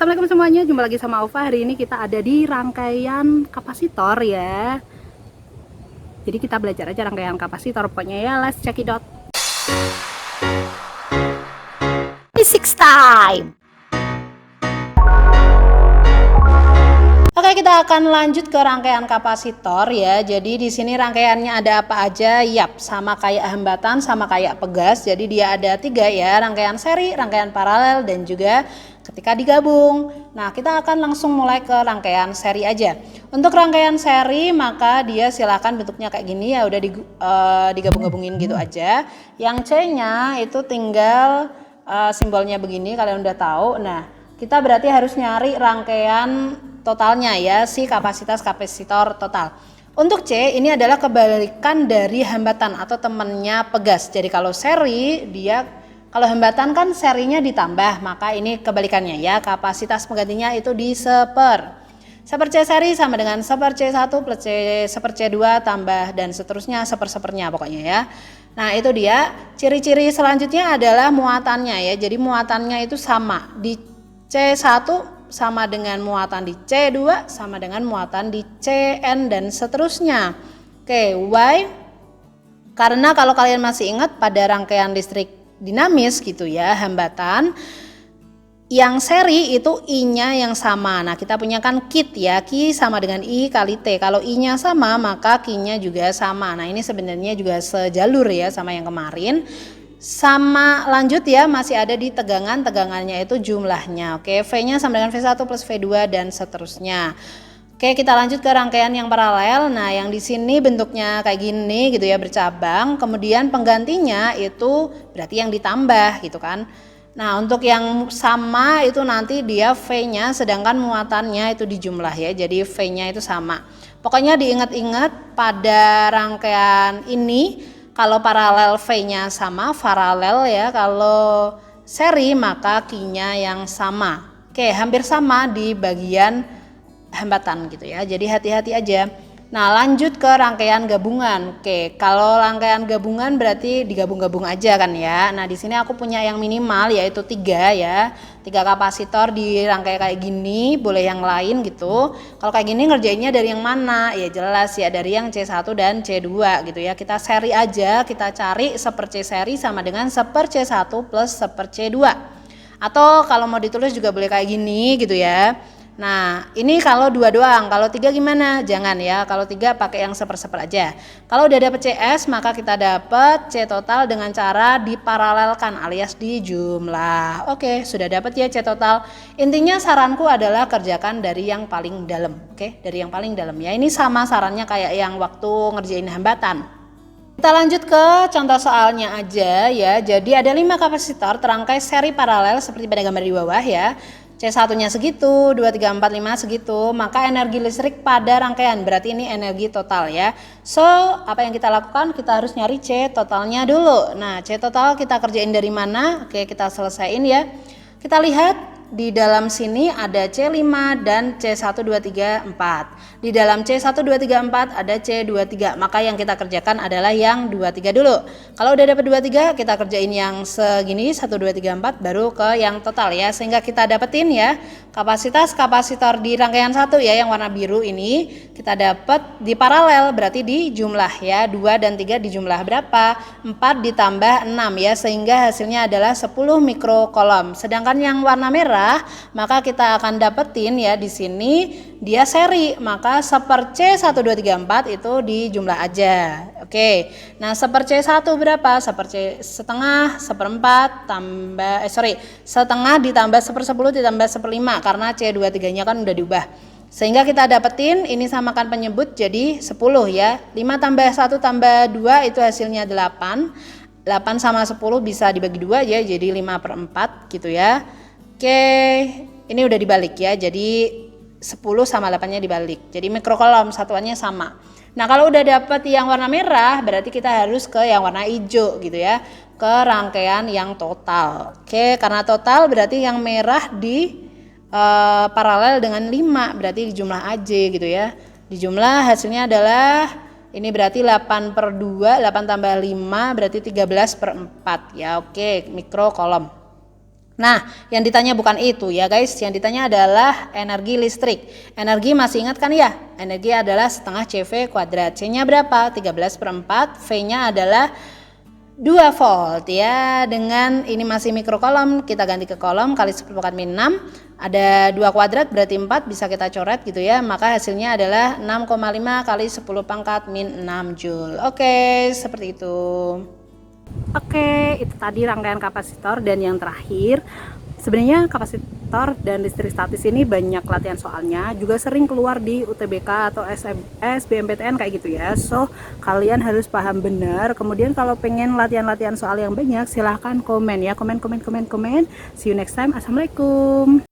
Assalamualaikum semuanya, jumpa lagi sama Aufa. Hari ini kita ada di rangkaian kapasitor ya. Jadi kita belajar aja rangkaian kapasitor, pokoknya ya, let's check it out. Physics time. Oke, kita akan lanjut ke rangkaian kapasitor ya. Jadi di sini rangkaiannya ada apa aja? Yap, sama kayak hambatan, sama kayak pegas. Jadi dia ada 3 ya, rangkaian seri, rangkaian paralel, dan juga ketika digabung. Nah, kita akan langsung mulai ke rangkaian seri aja. Untuk rangkaian seri, maka dia silakan bentuknya kayak gini ya, udah digabung-gabungin gitu aja. Yang C-nya itu tinggal simbolnya begini, kalian udah tahu. Nah, kita berarti harus nyari rangkaian totalnya ya, si kapasitas kapasitor total. Untuk C ini adalah kebalikan dari hambatan atau temannya pegas. Jadi kalau seri dia, kalau hambatan kan serinya ditambah, maka ini kebalikannya ya, kapasitas penggantinya itu di seper. Seper C seri sama dengan seper C1 plus seper C2 tambah dan seterusnya seper-sepernya pokoknya ya. Nah itu dia, ciri-ciri selanjutnya adalah muatannya ya. Jadi muatannya itu sama, di C1 sama dengan muatan di C2 sama dengan muatan di Cn dan seterusnya. Oke, why? Karena kalau kalian masih ingat pada rangkaian listrik dinamis gitu ya, hambatan yang seri itu I-nya yang sama. Nah, kita punya kan kit ya, Q sama dengan I kali T. Kalau I-nya sama, maka Q-nya juga sama. Nah, ini sebenarnya juga sejalur ya sama yang kemarin. Sama lanjut ya, masih ada di tegangannya itu jumlahnya. Oke, V-nya sama dengan V1 plus V2 dan seterusnya. Oke, kita lanjut ke rangkaian yang paralel. Nah, yang di sini bentuknya kayak gini gitu ya, bercabang. Kemudian penggantinya itu berarti yang ditambah gitu kan. Nah, untuk yang sama itu nanti dia V-nya, sedangkan muatannya itu dijumlah ya. Jadi V-nya itu sama. Pokoknya diingat-ingat pada rangkaian ini, kalau paralel V-nya sama, paralel ya. Kalau seri maka Q-nya yang sama. Oke, hampir sama di bagian hambatan gitu ya. Jadi hati-hati aja. Nah, lanjut ke rangkaian gabungan. Oke, kalau rangkaian gabungan berarti digabung-gabung aja kan ya. Nah, di sini aku punya yang minimal yaitu 3 ya. 3 kapasitor di rangkai kayak gini, boleh yang lain gitu. Kalau kayak gini ngerjainnya dari yang mana? Ya jelas ya dari yang C1 dan C2 gitu ya. Kita seri aja, kita cari seper C seri sama dengan seper C1 plus seper C2. Atau kalau mau ditulis juga boleh kayak gini gitu ya. Nah, ini kalau 2 doang. Kalau 3 gimana? Jangan ya. Kalau 3 pakai yang seper-seper aja. Kalau udah dapet CS, maka kita dapat C total dengan cara diparalelkan alias dijumlah. Oke, sudah dapat ya C total. Intinya saranku adalah kerjakan dari yang paling dalam. Oke, dari yang paling dalam ya. Ini sama sarannya kayak yang waktu ngerjain hambatan. Kita lanjut ke contoh soalnya aja ya. Jadi ada 5 kapasitor terangkai seri paralel seperti pada gambar di bawah ya. C1-nya segitu, 2, 3, 4, 5 segitu, maka energi listrik pada rangkaian, berarti ini energi total ya. So, apa yang kita lakukan? Kita harus nyari C totalnya dulu. Nah, C total kita kerjain dari mana? Oke, kita selesaiin ya. Kita lihat di dalam sini ada C5 dan C1, 2, 3, 4. Di dalam C1, 2, 3, 4 ada C23. Maka yang kita kerjakan adalah yang 23 dulu. Kalau udah dapat 23, kita kerjain yang segini 1, 2, 3, 4 baru ke yang total ya. Sehingga kita dapetin ya kapasitas kapasitor di rangkaian 1 ya yang warna biru ini kita dapat di paralel berarti di jumlah ya. 2 dan 3 di jumlah berapa? 4 ditambah 6 ya, sehingga hasilnya adalah 10 mikrokolom. Sedangkan yang warna merah maka kita akan dapetin ya di sini dia seri, maka seper C1, 2, 3, 4 itu dijumlah aja. Oke, nah seper C1 berapa? Seper C setengah, seperempat tambah setengah ditambah seper 10 ditambah seper 5 karena C23 nya kan udah diubah. Sehingga kita dapetin ini samakan penyebut jadi 10 ya. 5 tambah 1 tambah 2 itu hasilnya 8. 8 sama 10 bisa dibagi 2 ya, jadi 5/4 gitu ya. Oke, ini udah dibalik ya, jadi 10 sama 8-nya dibalik. Jadi mikrokolom satuannya sama. Nah, kalau udah dapet yang warna merah, berarti kita harus ke yang warna hijau gitu ya, ke rangkaian yang total. Oke, karena total berarti yang merah di paralel dengan 5, berarti dijumlah aja gitu ya. Dijumlah hasilnya adalah ini berarti 8/2, 8 tambah 5 berarti 13/4 ya. Oke, mikrokolom. Nah, yang ditanya bukan itu ya guys, yang ditanya adalah energi listrik. Energi masih ingat kan ya? Energi adalah setengah CV kuadrat. C-nya berapa? 13/4. V-nya adalah 2 volt ya. Dengan ini masih mikrokolom, kita ganti ke kolom kali 10 pangkat min 6. Ada 2 kuadrat berarti 4, bisa kita coret gitu ya. Maka hasilnya adalah 6,5 kali 10 pangkat min 6 Joule. Oke, seperti itu. Oke, itu tadi rangkaian kapasitor. Dan yang terakhir, sebenarnya kapasitor dan listrik statis ini banyak latihan soalnya, juga sering keluar di UTBK atau SBMPTN kayak gitu ya. So, kalian harus paham benar. Kemudian kalau pengen latihan-latihan soal yang banyak, silahkan komen ya. Komen. See you next time. Assalamualaikum.